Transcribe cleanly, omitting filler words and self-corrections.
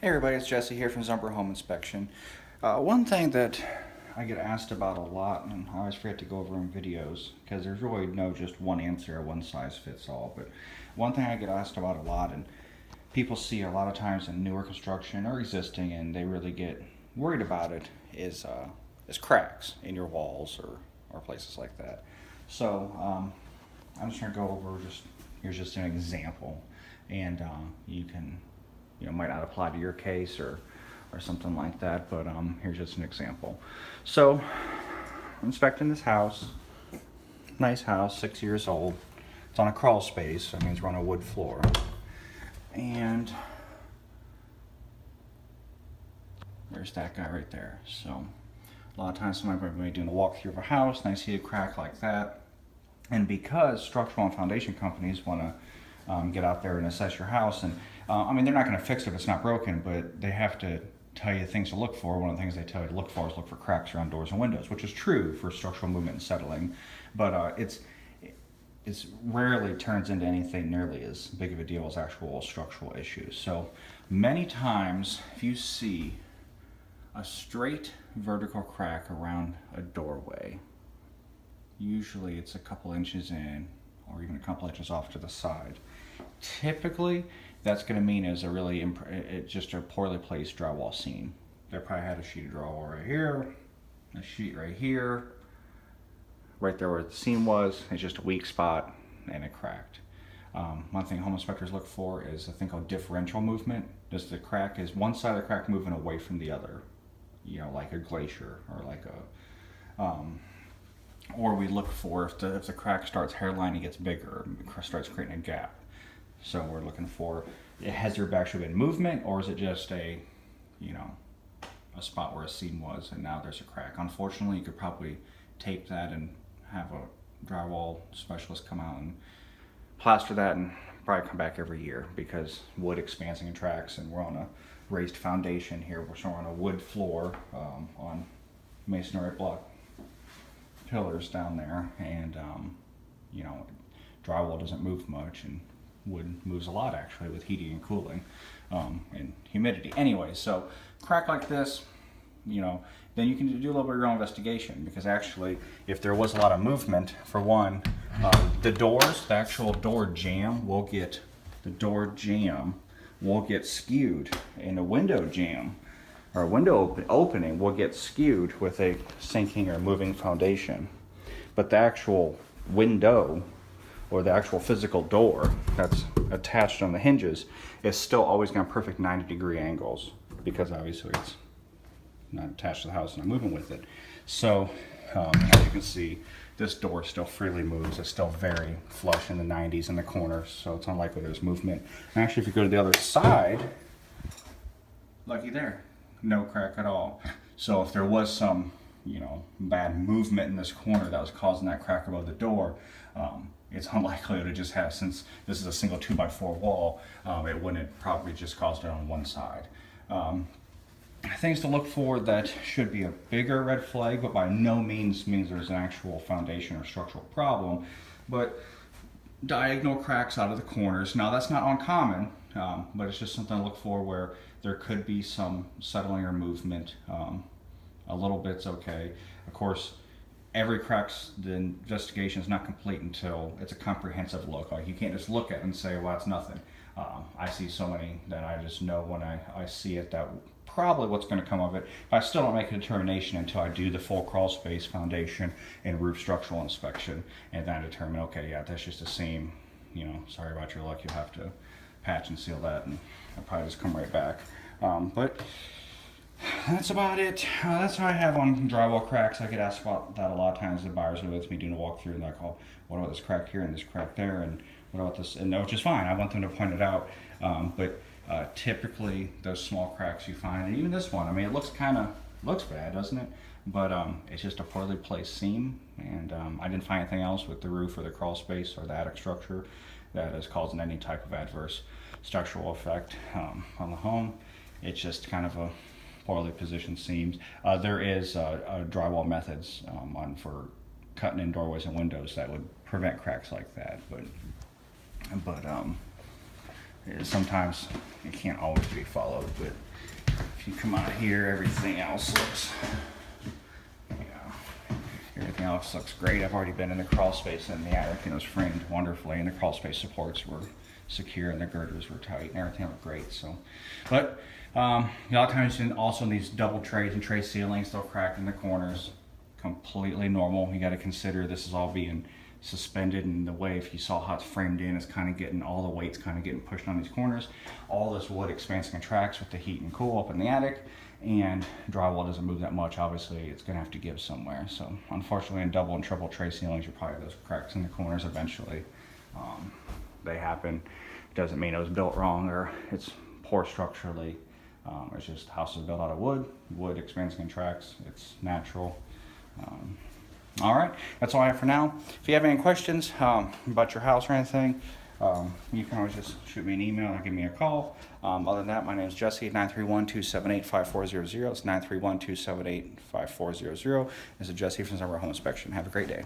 Hey everybody, it's Jesse here from Zumber Home Inspection. One thing that I get asked about a lot, and I always forget to go over in videos, because there's really no just one answer or one size fits all, but one thing I get asked about a lot, and people see a lot of times in newer construction or existing, and they really get worried about it, is cracks in your walls or places like that. So I'm just going to go over here's just an example, and you can might not apply to your case or something like that, but here's just an example. So I'm inspecting this house, nice house, 6 years old. It's on a crawl space, so that means we're on a wood floor. And there's that guy right there. So a lot of times somebody might be doing a walkthrough of a house and I see a crack like that. And because structural and foundation companies want to get out there and assess your house, and I mean, they're not going to fix it if it's not broken, but they have to tell you things to look for. One of the things they tell you to look for is look for cracks around doors and windows, which is true for structural movement and settling, but it's rarely turns into anything nearly as big of a deal as actual structural issues. So many times, if you see a straight vertical crack around a doorway, usually it's a couple inches in or even a couple inches off to the side. Typically, that's going to mean is it's just a poorly placed drywall seam. They probably had a sheet of drywall right here, a sheet right here, right there where the seam was. It's just a weak spot and it cracked. One thing home inspectors look for is a thing called differential movement. Is one side of the crack moving away from the other? Like a glacier or like or we look for if the crack starts hairlining, gets bigger, starts creating a gap. So we're looking for, has there actually been movement, or is it just a spot where a seam was and now there's a crack? Unfortunately, you could probably tape that and have a drywall specialist come out and plaster that and probably come back every year, because wood expands and contracts, and we're on a raised foundation here. We're on a wood floor on masonry block pillars down there, and drywall doesn't move much, and wood moves a lot actually with heating and cooling and humidity. Anyway, so crack like this, then you can do a little bit of your own investigation, because actually if there was a lot of movement, for one, the actual door jamb will get skewed, and a window jamb or window opening will get skewed with a sinking or moving foundation. But the actual window or the actual physical door that's attached on the hinges is still always going to perfect 90-degree angles, because obviously it's not attached to the house and I'm moving with it. So as you can see, this door still freely moves. It's still very flush in the 90s in the corners, so it's unlikely there's movement. And actually, if you go to the other side, looky there, no crack at all. So if there was some, bad movement in this corner that was causing that crack above the door, it's unlikely to just have, since this is a single 2x4 wall, it wouldn't probably just caused it on one side. Things to look for that should be a bigger red flag, but by no means there's an actual foundation or structural problem, but diagonal cracks out of the corners. Now that's not uncommon, but it's just something to look for where there could be some settling or movement. A little bit's okay. Of course, the investigation is not complete until it's a comprehensive look. Like, you can't just look at it and say, well, that's nothing. I see so many that I just know when I see it that probably what's going to come of it. I still don't make a determination until I do the full crawl space, foundation, and roof structural inspection, and then I determine, okay, yeah, that's just a seam. Sorry about your luck. You'll have to patch and seal that, and I'll probably just come right back. But that's about it. That's what I have on drywall cracks. I get asked about that a lot of times. The buyers are with me doing a walkthrough, and they're like, oh, what about this crack here and this crack there, and what about this? And which is fine. I want them to point it out. But typically, those small cracks you find, and even this one, I mean, it looks bad, doesn't it? But it's just a poorly placed seam, and I didn't find anything else with the roof or the crawl space or the attic structure that is causing any type of adverse structural effect on the home. It's just kind of a poorly positioned seams. There is drywall methods for cutting in doorways and windows that would prevent cracks like that, but sometimes it can't always be followed, but if you come out here, everything else looks, everything else looks great. I've already been in the crawl space in the attic and it was framed wonderfully, and the crawl space supports were secure and the girders were tight and everything looked great. So, but a lot of times also in these double trays and tray ceilings, they'll crack in the corners. Completely normal. You got to consider this is all being suspended, and the way, if you saw how it's framed in, it's kind of getting, all the weight's kind of getting pushed on these corners. All this wood expands and contracts with the heat and cool up in the attic, and drywall doesn't move that much. Obviously it's gonna have to give somewhere. So unfortunately in double and triple tray ceilings, you're probably those cracks in the corners eventually. They happen. Doesn't mean it was built wrong or it's poor structurally. It's just houses built out of wood. Wood expands and contracts. It's natural. All right, that's all I have for now. If you have any questions about your house or anything, you can always just shoot me an email or give me a call. Other than that, my name is Jesse, 931-278-5400. It's 931-278-5400. This is Jesse from Zumwalt Home Inspection. Have a great day.